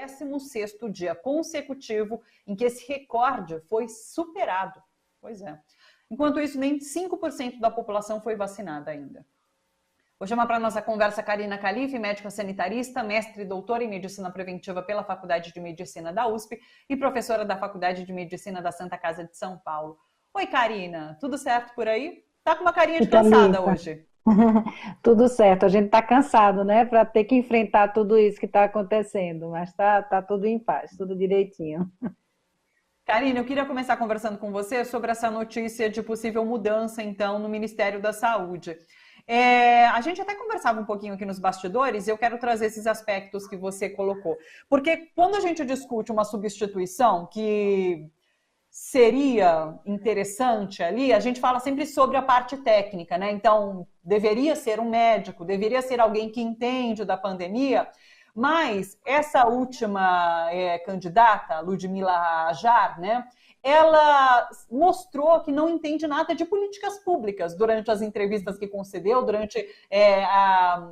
16º dia consecutivo em que esse recorde foi superado. Pois é. Enquanto isso, nem 5% da população foi vacinada ainda. Vou chamar para a nossa conversa Karina Calife, médica sanitarista, mestre e doutora em Medicina Preventiva pela Faculdade de Medicina da USP e professora da Faculdade de Medicina da Santa Casa de São Paulo. Oi, Karina, tudo certo por aí? Tá com uma carinha de cansada hoje. Tudo certo, a gente está cansado, né, para ter que enfrentar tudo isso que está acontecendo, mas tá tudo em paz, tudo direitinho. Karina, eu queria começar conversando com você sobre essa notícia de possível mudança, então, no Ministério da Saúde. A gente até conversava um pouquinho aqui nos bastidores e eu quero trazer esses aspectos que você colocou. Porque quando a gente discute uma substituição que seria interessante ali, a gente fala sempre sobre a parte técnica, né? Então, deveria ser um médico, deveria ser alguém que entende da pandemia, mas essa última candidata, Ludmila Ajar, né? Ela mostrou que não entende nada de políticas públicas durante as entrevistas que concedeu, durante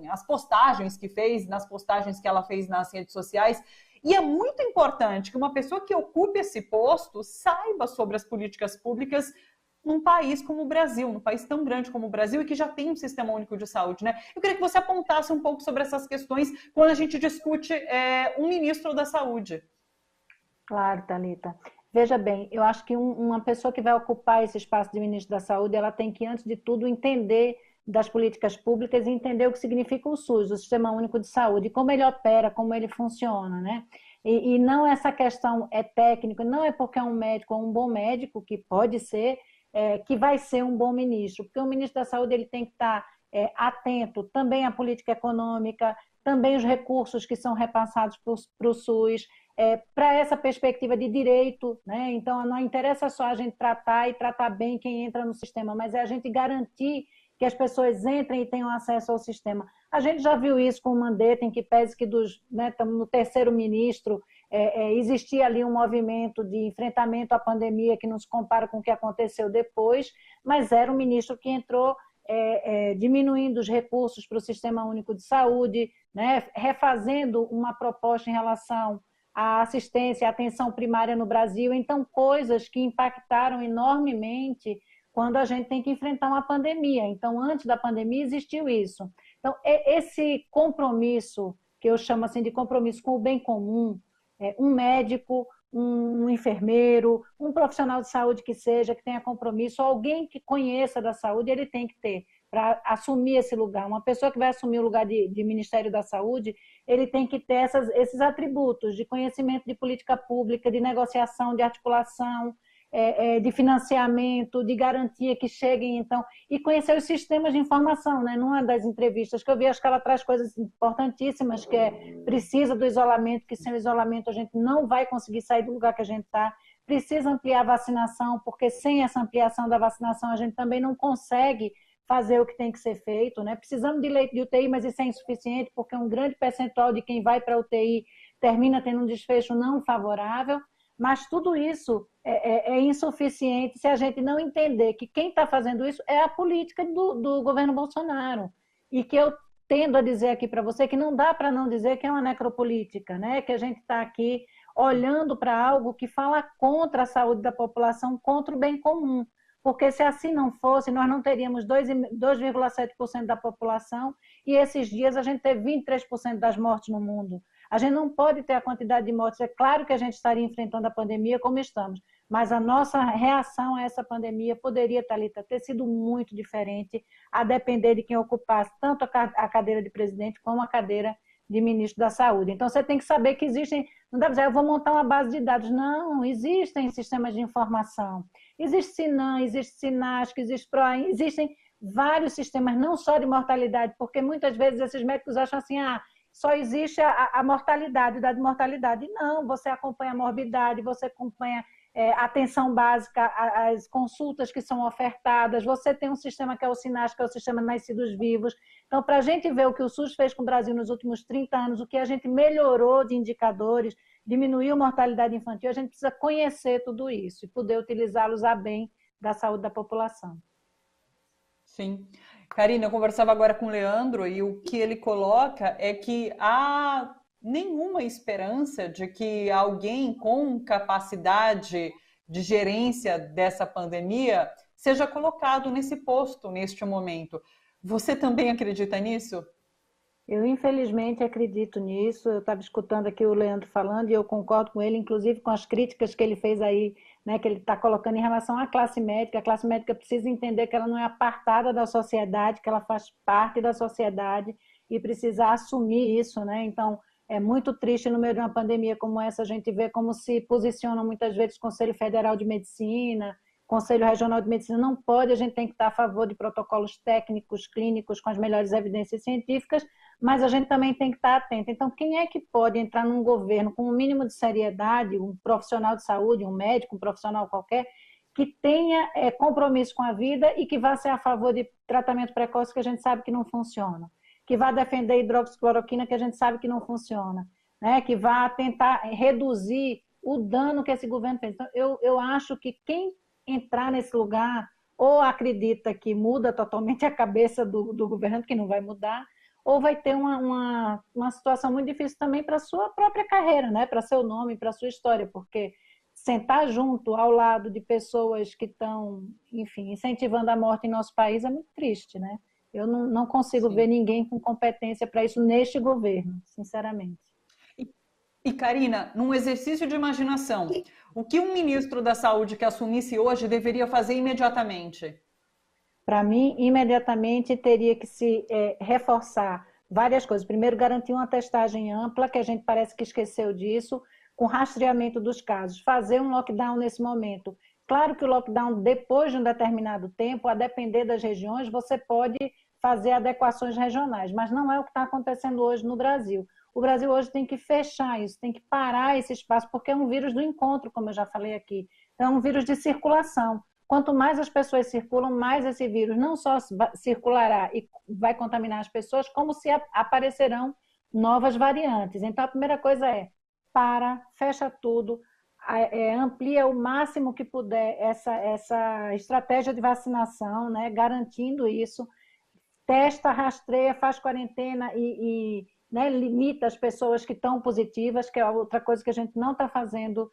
as postagens que fez, nas postagens que ela fez nas redes sociais. E é muito importante que uma pessoa que ocupe esse posto saiba sobre as políticas públicas num país como o Brasil, num país tão grande como o Brasil e que já tem um sistema único de saúde, né? Eu queria que você apontasse um pouco sobre essas questões quando a gente discute um ministro da saúde. Claro, Thalita. Veja bem, eu acho que uma pessoa que vai ocupar esse espaço de ministro da Saúde, ela tem que, antes de tudo, entender das políticas públicas e entender o que significa o SUS, o Sistema Único de Saúde, como ele opera, como ele funciona, né? E não essa questão é técnica, não é porque é um médico ou um bom médico, que pode ser, que vai ser um bom ministro, porque o ministro da Saúde ele tem que estar atento também à política econômica, também os recursos que são repassados para o SUS, para essa perspectiva de direito, né? Então não interessa só a gente tratar e tratar bem quem entra no sistema, mas é a gente garantir que as pessoas entrem e tenham acesso ao sistema. A gente já viu isso com o Mandetta, em que pese que estamos no terceiro ministro, existia ali um movimento de enfrentamento à pandemia que não se compara com o que aconteceu depois, mas era um ministro que entrou diminuindo os recursos para o Sistema Único de Saúde, né? Refazendo uma proposta em relação à assistência, à atenção primária no Brasil, então coisas que impactaram enormemente quando a gente tem que enfrentar uma pandemia. Então, antes da pandemia existiu isso. Então, esse compromisso, que eu chamo assim de compromisso com o bem comum, um médico, um enfermeiro, um profissional de saúde que seja, que tenha compromisso, alguém que conheça da saúde, ele tem que ter para assumir esse lugar. Uma pessoa que vai assumir o lugar de Ministério da Saúde, ele tem que ter esses atributos de conhecimento de política pública, de negociação, de articulação, de financiamento, de garantia que cheguem, então, e conhecer os sistemas de informação, né? Numa das entrevistas que eu vi, acho que ela traz coisas importantíssimas, que precisa do isolamento, que sem o isolamento a gente não vai conseguir sair do lugar que a gente está, precisa ampliar a vacinação, porque sem essa ampliação da vacinação a gente também não consegue fazer o que tem que ser feito, né? Precisamos de leito de UTI, mas isso é insuficiente, porque um grande percentual de quem vai para a UTI termina tendo um desfecho não favorável, mas tudo isso é insuficiente se a gente não entender que quem está fazendo isso é a política do governo Bolsonaro. E que eu tendo a dizer aqui para você que não dá para não dizer que é uma necropolítica, né? Que a gente está aqui olhando para algo que fala contra a saúde da população, contra o bem comum. Porque se assim não fosse, nós não teríamos 2,7% da população e esses dias a gente teve 23% das mortes no mundo. A gente não pode ter a quantidade de mortes. É claro que a gente estaria enfrentando a pandemia como estamos, mas a nossa reação a essa pandemia poderia, Thalita, ter sido muito diferente, a depender de quem ocupasse tanto a cadeira de presidente como a cadeira de ministro da Saúde. Então, você tem que saber que existem... Não dá para dizer, eu vou montar uma base de dados. Não, existem sistemas de informação. Existe Sinan, existe Sinasc, existe PROAIN, existem vários sistemas, não só de mortalidade, porque muitas vezes esses médicos acham assim, só existe a mortalidade, o dado de mortalidade. Não, você acompanha a morbidade, você acompanha a atenção básica, as consultas que são ofertadas, você tem um sistema que é o SINASC, que é o Sistema de Nascidos Vivos. Então, para a gente ver o que o SUS fez com o Brasil nos últimos 30 anos, o que a gente melhorou de indicadores, diminuiu a mortalidade infantil, a gente precisa conhecer tudo isso e poder utilizá-los a bem da saúde da população. Sim. Karina, eu conversava agora com o Leandro e o que ele coloca é que há nenhuma esperança de que alguém com capacidade de gerência dessa pandemia seja colocado nesse posto neste momento. Você também acredita nisso? Eu, infelizmente, acredito nisso. Eu estava escutando aqui o Leandro falando e eu concordo com ele, inclusive com as críticas que ele fez aí, né, que ele está colocando em relação à classe médica. A classe médica precisa entender que ela não é apartada da sociedade, que ela faz parte da sociedade e precisa assumir isso, né? Então, é muito triste no meio de uma pandemia como essa a gente ver como se posicionam muitas vezes o Conselho Federal de Medicina, Conselho Regional de Medicina. Não pode, a gente tem que estar a favor de protocolos técnicos, clínicos, com as melhores evidências científicas, mas a gente também tem que estar atento. Então, quem é que pode entrar num governo com um mínimo de seriedade, um profissional de saúde, um médico, um profissional qualquer, que tenha compromisso com a vida e que vá ser a favor de tratamento precoce que a gente sabe que não funciona, que vá defender hidroxicloroquina que a gente sabe que não funciona, né? Que vá tentar reduzir o dano que esse governo fez. Então, eu acho que quem entrar nesse lugar ou acredita que muda totalmente a cabeça do governo, que não vai mudar, ou vai ter uma situação muito difícil também para a sua própria carreira, né? Para seu nome, para a sua história, porque sentar junto, ao lado de pessoas que estão, enfim, incentivando a morte em nosso país é muito triste, né? Eu não consigo ver ninguém com competência para isso neste governo, sinceramente. E, Karina, num exercício de imaginação, o que um ministro da Saúde que assumisse hoje deveria fazer imediatamente? Para mim, imediatamente teria que se reforçar várias coisas. Primeiro, garantir uma testagem ampla, que a gente parece que esqueceu disso, com rastreamento dos casos. Fazer um lockdown nesse momento. Claro que o lockdown, depois de um determinado tempo, a depender das regiões, você pode fazer adequações regionais, mas não é o que está acontecendo hoje no Brasil. O Brasil hoje tem que fechar isso, tem que parar esse espaço, porque é um vírus do encontro, como eu já falei aqui. Então, é um vírus de circulação. Quanto mais as pessoas circulam, mais esse vírus não só circulará e vai contaminar as pessoas, como se aparecerão novas variantes. Então, a primeira coisa é, fecha tudo, amplia o máximo que puder essa estratégia de vacinação, né, garantindo isso, testa, rastreia, faz quarentena né, limita as pessoas que estão positivas, que é outra coisa que a gente não está fazendo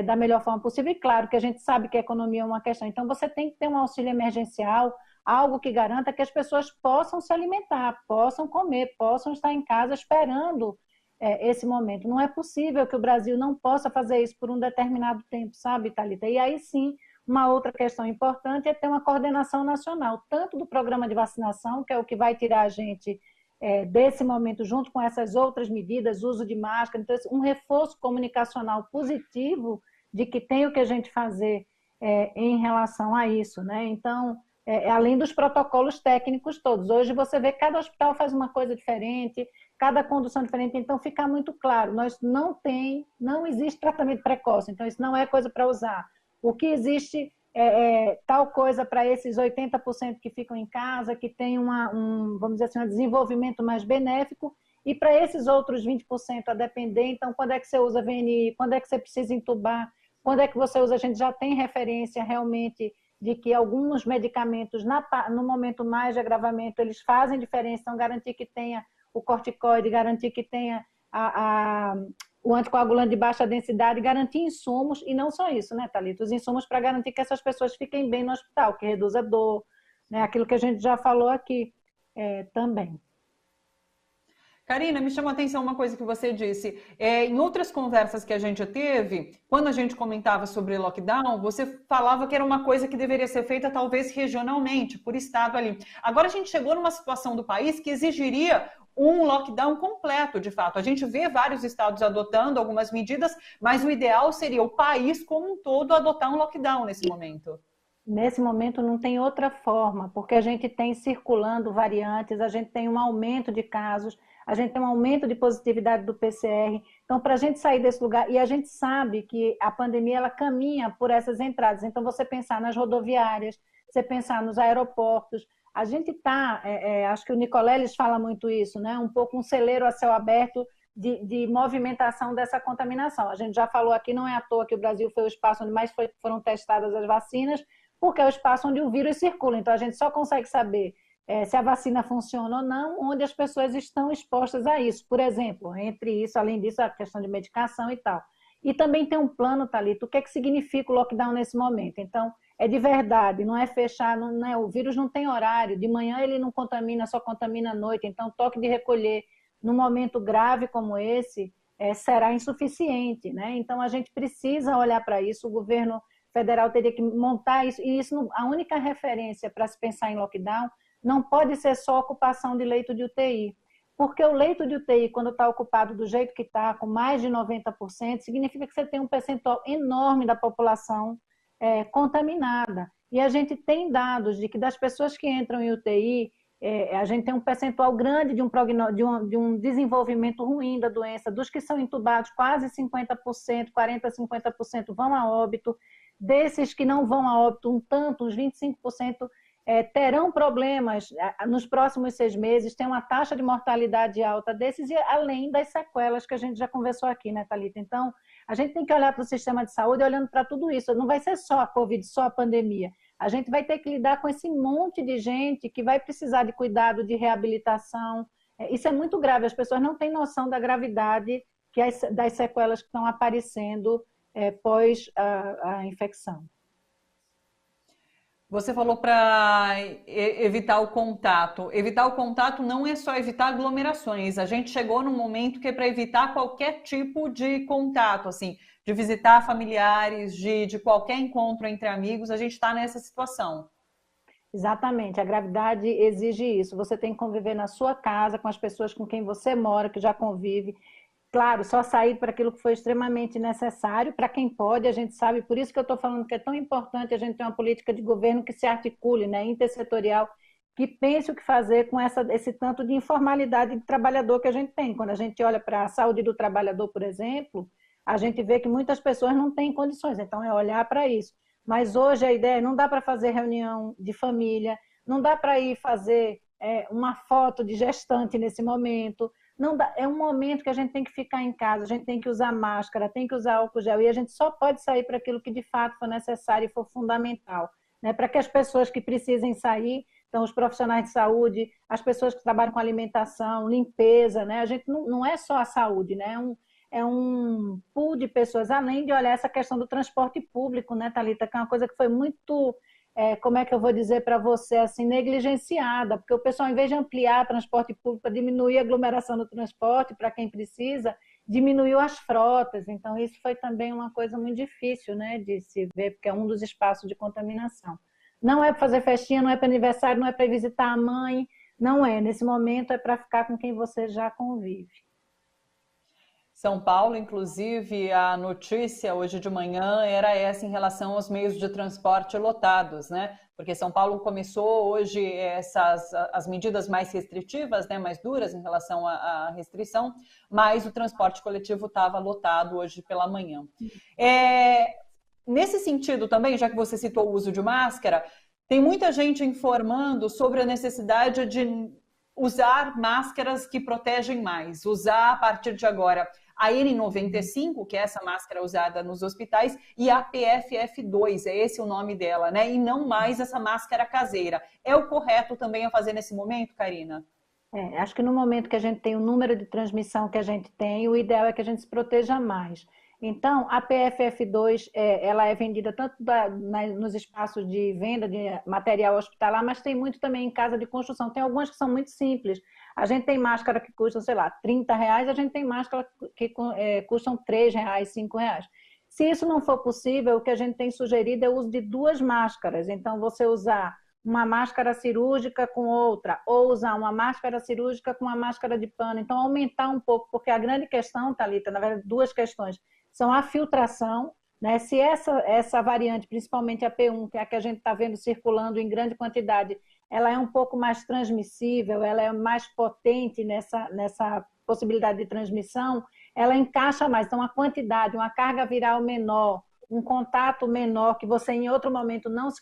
da melhor forma possível. E claro que a gente sabe que a economia é uma questão. Então, você tem que ter um auxílio emergencial, algo que garanta que as pessoas possam se alimentar, possam comer, possam estar em casa esperando esse momento. Não é possível que o Brasil não possa fazer isso por um determinado tempo, sabe, Thalita? E aí sim, uma outra questão importante é ter uma coordenação nacional, tanto do programa de vacinação, que é o que vai tirar a gente desse momento, junto com essas outras medidas, uso de máscara, então um reforço comunicacional positivo de que tem o que a gente fazer em relação a isso, né? Então, além dos protocolos técnicos todos. Hoje você vê que cada hospital faz uma coisa diferente, cada condução diferente, então fica muito claro, não existe tratamento precoce, então isso não é coisa para usar. O que existe tal coisa para esses 80% que ficam em casa, que tem vamos dizer assim, um desenvolvimento mais benéfico, e para esses outros 20% a depender, então quando é que você usa VNI, quando é que você precisa entubar, quando é que você usa, a gente já tem referência realmente de que alguns medicamentos, no momento mais de agravamento, eles fazem diferença, então garantir que tenha o corticoide, garantir que tenha o anticoagulante de baixa densidade, garantir insumos, e não só isso, né, Thalita? Os insumos para garantir que essas pessoas fiquem bem no hospital, que reduza a dor, né? Aquilo que a gente já falou aqui também. Karina, me chamou a atenção uma coisa que você disse. Em outras conversas que a gente teve, quando a gente comentava sobre lockdown, você falava que era uma coisa que deveria ser feita talvez regionalmente, por estado ali. Agora a gente chegou numa situação do país que exigiria um lockdown completo, de fato. A gente vê vários estados adotando algumas medidas, mas o ideal seria o país como um todo adotar um lockdown nesse momento. Nesse momento não tem outra forma, porque a gente tem circulando variantes, a gente tem um aumento de casos, a gente tem um aumento de positividade do PCR. Então, para a gente sair desse lugar, e a gente sabe que a pandemia ela caminha por essas entradas. Então, você pensar nas rodoviárias, você pensar nos aeroportos, a gente está, acho que o Nicoleles fala muito isso, né? Um pouco um celeiro a céu aberto de movimentação dessa contaminação. A gente já falou aqui, não é à toa que o Brasil foi o espaço onde mais foram testadas as vacinas, porque é o espaço onde o vírus circula. Então, a gente só consegue saber se a vacina funciona ou não, onde as pessoas estão expostas a isso. Por exemplo, entre isso, além disso, a questão de medicação e tal. E também tem um plano, Thalita, o que é que significa o lockdown nesse momento? Então, é de verdade, não é fechar, não é, o vírus não tem horário, de manhã ele não contamina, só contamina à noite, então toque de recolher num momento grave como esse será insuficiente, né? Então a gente precisa olhar para isso, o governo federal teria que montar isso, e isso, a única referência para se pensar em lockdown não pode ser só ocupação de leito de UTI, porque o leito de UTI, quando está ocupado do jeito que está, com mais de 90%, significa que você tem um percentual enorme da população contaminada. E a gente tem dados de que das pessoas que entram em UTI, a gente tem um percentual grande de um desenvolvimento ruim da doença. Dos que são entubados, quase 50%, 40%, 50% vão a óbito. Desses que não vão a óbito, um tanto, uns 25%, terão problemas nos próximos 6 meses, tem uma taxa de mortalidade alta desses, e além das sequelas que a gente já conversou aqui, né, Thalita? Então, a gente tem que olhar para o sistema de saúde olhando para tudo isso. Não vai ser só a Covid, só a pandemia. A gente vai ter que lidar com esse monte de gente que vai precisar de cuidado, de reabilitação. Isso é muito grave, as pessoas não têm noção da gravidade das sequelas que estão aparecendo pós a infecção. Você falou para evitar o contato. Evitar o contato não é só evitar aglomerações. A gente chegou num momento que é para evitar qualquer tipo de contato, assim, de visitar familiares, de qualquer encontro entre amigos. A gente está nessa situação. Exatamente, a gravidade exige isso. Você tem que conviver na sua casa, com as pessoas com quem você mora, que já convive. Claro, só sair para aquilo que foi extremamente necessário, para quem pode, a gente sabe, por isso que eu estou falando que é tão importante a gente ter uma política de governo que se articule, né, intersetorial, que pense o que fazer com esse tanto de informalidade de trabalhador que a gente tem. Quando a gente olha para a saúde do trabalhador, por exemplo, a gente vê que muitas pessoas não têm condições, então é olhar para isso. Mas hoje a ideia é, não dá para fazer reunião de família, não dá para ir fazer uma foto de gestante nesse momento. Não dá, é um momento que a gente tem que ficar em casa, a gente tem que usar máscara, tem que usar álcool gel, e a gente só pode sair para aquilo que de fato for necessário e for fundamental, né? Para que as pessoas que precisem sair, então os profissionais de saúde, as pessoas que trabalham com alimentação, limpeza, né? A gente não é só a saúde, né? É um pool de pessoas, além de olhar essa questão do transporte público, né, Thalita, que é uma coisa que foi muito... como é que eu vou dizer para você, assim, negligenciada, porque o pessoal, em vez de ampliar transporte público para diminuir a aglomeração do transporte para quem precisa, diminuiu as frotas. Então, isso foi também uma coisa muito difícil, né, de se ver, porque é um dos espaços de contaminação. Não é para fazer festinha, não é para aniversário, não é para visitar a mãe, não é. Nesse momento é para ficar com quem você já convive. São Paulo, inclusive, a notícia hoje de manhã era essa em relação aos meios de transporte lotados, né? Porque São Paulo começou hoje as medidas mais restritivas, né, mais duras em relação à restrição, mas o transporte coletivo estava lotado hoje pela manhã. Nesse sentido também, já que você citou o uso de máscara, tem muita gente informando sobre a necessidade de usar máscaras que protegem mais, usar a partir de agora a N95, que é essa máscara usada nos hospitais, e a PFF2, é esse o nome dela, né? E não mais essa máscara caseira. É o correto também a fazer nesse momento, Karina? Acho que no momento que a gente tem o número de transmissão que a gente tem, o ideal é que a gente se proteja mais. Então, a PFF2, ela é vendida tanto nos espaços de venda de material hospitalar, mas tem muito também em casa de construção. Tem algumas que são muito simples. A gente tem máscara que custa, sei lá, R$30, a gente tem máscara que custam R$3, R$5. Se isso não for possível, o que a gente tem sugerido é o uso de 2 máscaras. Então, você usar uma máscara cirúrgica com outra, ou usar uma máscara cirúrgica com uma máscara de pano. Então, aumentar um pouco, porque a grande questão, Thalita, na verdade, 2 questões, são a filtração, né? Se essa variante, principalmente a P1, que é a que a gente está vendo circulando em grande quantidade, ela é um pouco mais transmissível, ela é mais potente nessa possibilidade de transmissão, ela encaixa mais. Então, a quantidade, uma carga viral menor, um contato menor, que você em outro momento não se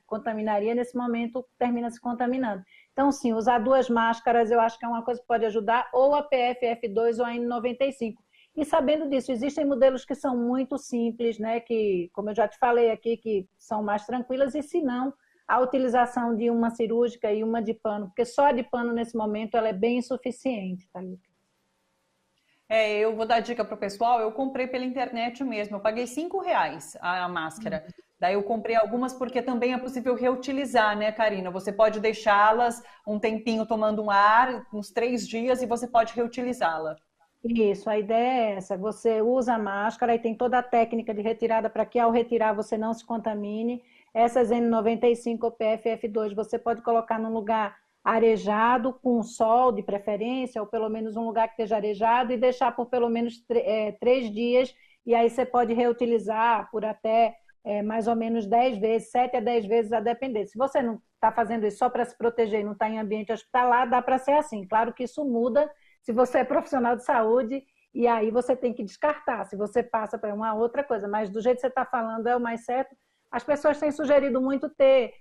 contaminaria, nesse momento termina se contaminando. Então, sim, usar 2 máscaras eu acho que é uma coisa que pode ajudar, ou a PFF2 ou a N95. E sabendo disso, existem modelos que são muito simples, né, que, como eu já te falei aqui, que são mais tranquilas, e se não, a utilização de uma cirúrgica e uma de pano, porque só a de pano nesse momento ela é bem insuficiente, Thalita. Eu vou dar dica para o pessoal, eu comprei pela internet mesmo, eu paguei R$ 5 a máscara. Daí eu comprei algumas porque também é possível reutilizar, né, Karina? Você pode deixá-las um tempinho tomando um ar, uns 3 dias, e você pode reutilizá-la. Isso, a ideia é essa. Você usa a máscara e tem toda a técnica de retirada para que ao retirar você não se contamine. Essas N95 ou PFF2 você pode colocar num lugar arejado, com sol de preferência, ou pelo menos um lugar que esteja arejado, e deixar por pelo menos 3 dias, e aí você pode reutilizar por até mais ou menos 10 vezes, 7 a 10 vezes, a depender. Se você não está fazendo isso só para se proteger e não está em ambiente hospitalar, dá para ser assim. Claro que isso muda se você é profissional de saúde, e aí você tem que descartar, se você passa para uma outra coisa, mas do jeito que você está falando é o mais certo. As pessoas têm sugerido muito ter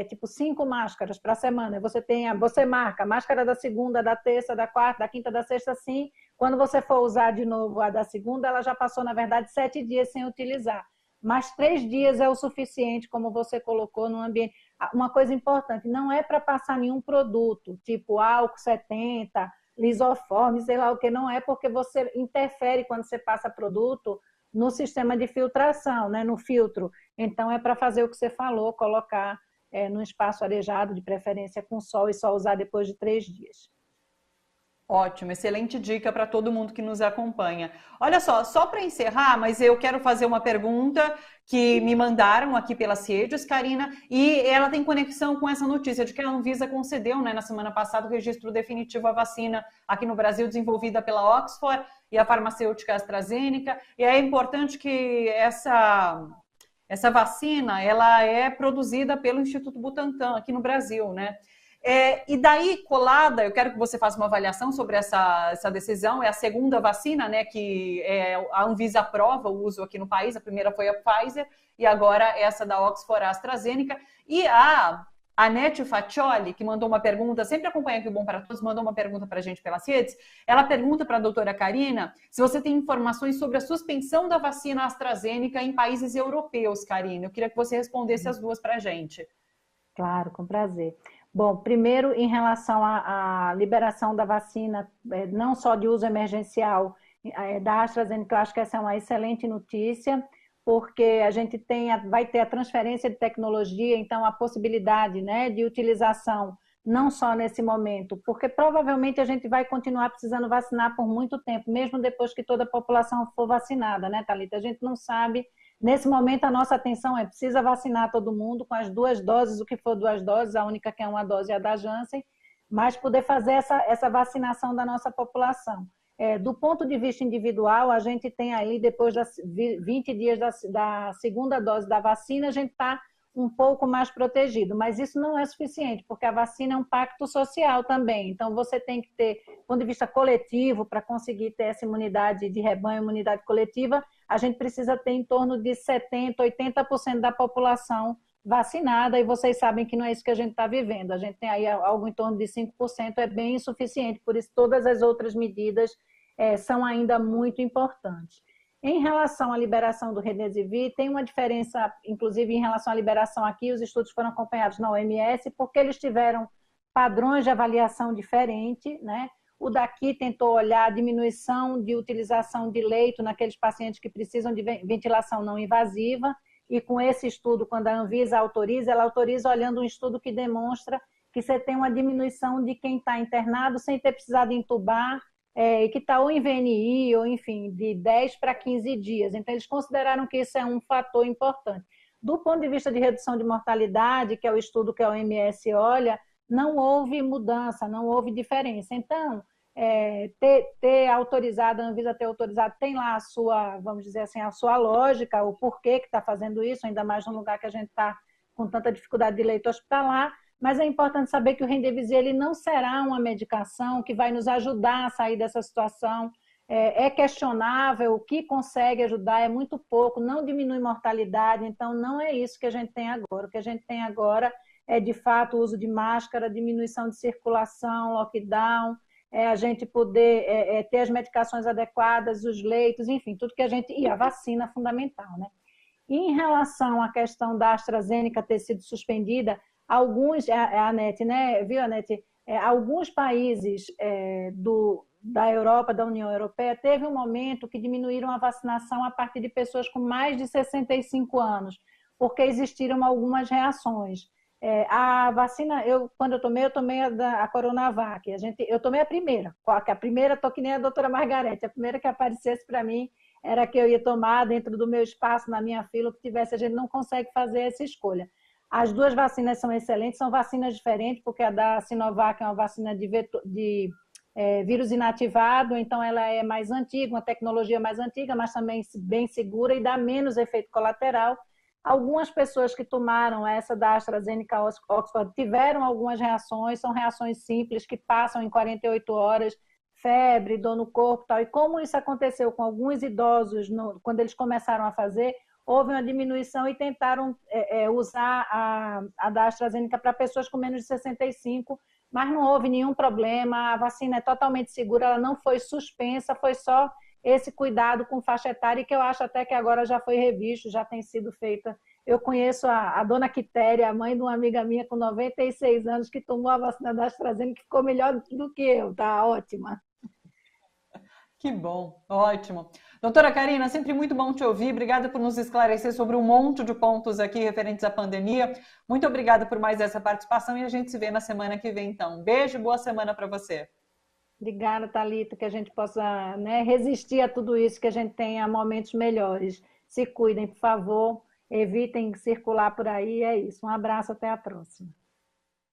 tipo 5 máscaras para a semana. Você marca a máscara da segunda, da terça, da quarta, da quinta, da sexta, assim. Quando você for usar de novo a da segunda, ela já passou, na verdade, 7 dias sem utilizar. Mas 3 dias é o suficiente, como você colocou, no ambiente. Uma coisa importante, não é para passar nenhum produto, tipo álcool 70, lisoforme, sei lá o que, não é, porque você interfere quando você passa produto no sistema de filtração, né, no filtro. Então é para fazer o que você falou, colocar num espaço arejado, de preferência com sol, e só usar depois de 3 dias. Ótimo, excelente dica para todo mundo que nos acompanha. Olha só para encerrar, mas eu quero fazer uma pergunta que me mandaram aqui pelas redes, Karina, e ela tem conexão com essa notícia de que a Anvisa concedeu, né, na semana passada, o registro definitivo à vacina aqui no Brasil, desenvolvida pela Oxford e a farmacêutica AstraZeneca. E é importante que essa vacina ela é produzida pelo Instituto Butantan aqui no Brasil, né? E daí, colada, eu quero que você faça uma avaliação sobre essa decisão. É a segunda vacina, né, que a Anvisa aprova o uso aqui no país. A primeira foi a Pfizer e agora essa da Oxford AstraZeneca. E a Anete Faccioli, que mandou uma pergunta, sempre acompanha aqui o Bom para Todos, mandou uma pergunta para a gente pelas redes. Ela pergunta para a doutora Karina se você tem informações sobre a suspensão da vacina AstraZeneca em países europeus, Karina. Eu queria que você respondesse as duas para a gente. Claro, com prazer. Bom, primeiro, em relação à liberação da vacina, não só de uso emergencial da AstraZeneca, eu acho que essa é uma excelente notícia, porque a gente vai ter a transferência de tecnologia, então a possibilidade, né, de utilização, não só nesse momento, porque provavelmente a gente vai continuar precisando vacinar por muito tempo, mesmo depois que toda a população for vacinada, né, Thalita? A gente não sabe. Nesse momento, a nossa atenção precisa vacinar todo mundo com as 2 doses, o que for 2 doses, a única que é uma dose é a da Janssen, mas poder fazer essa vacinação da nossa população. Do ponto de vista individual, a gente tem aí, depois das 20 dias da segunda dose da vacina, a gente está um pouco mais protegido, mas isso não é suficiente, porque a vacina é um pacto social também, então você tem que ter, do ponto de vista coletivo, para conseguir ter essa imunidade de rebanho, imunidade coletiva, a gente precisa ter em torno de 70%, 80% da população vacinada, e vocês sabem que não é isso que a gente está vivendo, a gente tem aí algo em torno de 5%, é bem insuficiente, por isso todas as outras medidas são ainda muito importantes. Em relação à liberação do Remdesivir, tem uma diferença, inclusive em relação à liberação aqui, os estudos foram acompanhados na OMS, porque eles tiveram padrões de avaliação diferentes, né? O daqui tentou olhar a diminuição de utilização de leito naqueles pacientes que precisam de ventilação não invasiva, e com esse estudo, quando a Anvisa autoriza, ela autoriza olhando um estudo que demonstra que você tem uma diminuição de quem está internado sem ter precisado entubar, e que está ou em VNI, ou enfim, de 10 para 15 dias. Então, eles consideraram que isso é um fator importante. Do ponto de vista de redução de mortalidade, que é o estudo que a OMS olha, não houve mudança, não houve diferença. Então, ter autorizado, a Anvisa ter autorizado, tem lá a sua, vamos dizer assim, a sua lógica, o porquê que está fazendo isso, ainda mais num lugar que a gente está com tanta dificuldade de leito hospitalar, mas é importante saber que o Remdesivir ele não será uma medicação que vai nos ajudar a sair dessa situação. É questionável, o que consegue ajudar é muito pouco, não diminui mortalidade, então não é isso que a gente tem agora. O que a gente tem agora é, de fato, o uso de máscara, diminuição de circulação, lockdown, a gente poder ter as medicações adequadas, os leitos, enfim, tudo que a gente... E a vacina fundamental, né? E em relação à questão da AstraZeneca ter sido suspendida, Alguns, a Anete, né? Viu, Anete? Alguns países da Europa, da União Europeia, teve um momento que diminuíram a vacinação a partir de pessoas com mais de 65 anos, porque existiram algumas reações. A vacina, quando eu tomei a Coronavac. Eu tomei a primeira, tô que nem a doutora Margarete, a primeira que aparecesse para mim era que eu ia tomar dentro do meu espaço, na minha fila, o que tivesse, a gente não consegue fazer essa escolha. As duas vacinas são excelentes, são vacinas diferentes, porque a da Sinovac é uma vacina de vírus inativado, então ela é mais antiga, uma tecnologia mais antiga, mas também bem segura e dá menos efeito colateral. Algumas pessoas que tomaram essa da AstraZeneca Oxford tiveram algumas reações, são reações simples que passam em 48 horas, febre, dor no corpo e tal. E como isso aconteceu com alguns idosos quando eles começaram a fazer, houve uma diminuição e tentaram usar a da AstraZeneca para pessoas com menos de 65, mas não houve nenhum problema, a vacina é totalmente segura, ela não foi suspensa, foi só esse cuidado com faixa etária, que eu acho até que agora já foi revisto, já tem sido feita. Eu conheço a dona Quitéria, a mãe de uma amiga minha com 96 anos, que tomou a vacina da AstraZeneca, que ficou melhor do que eu, tá ótima. Que bom, ótimo. Doutora Carina, sempre muito bom te ouvir. Obrigada por nos esclarecer sobre um monte de pontos aqui referentes à pandemia. Muito obrigada por mais essa participação e a gente se vê na semana que vem, então. Beijo e boa semana para você. Obrigada, Thalita, que a gente possa, né, resistir a tudo isso, que a gente tenha momentos melhores. Se cuidem, por favor, evitem circular por aí. É isso. Um abraço, até a próxima.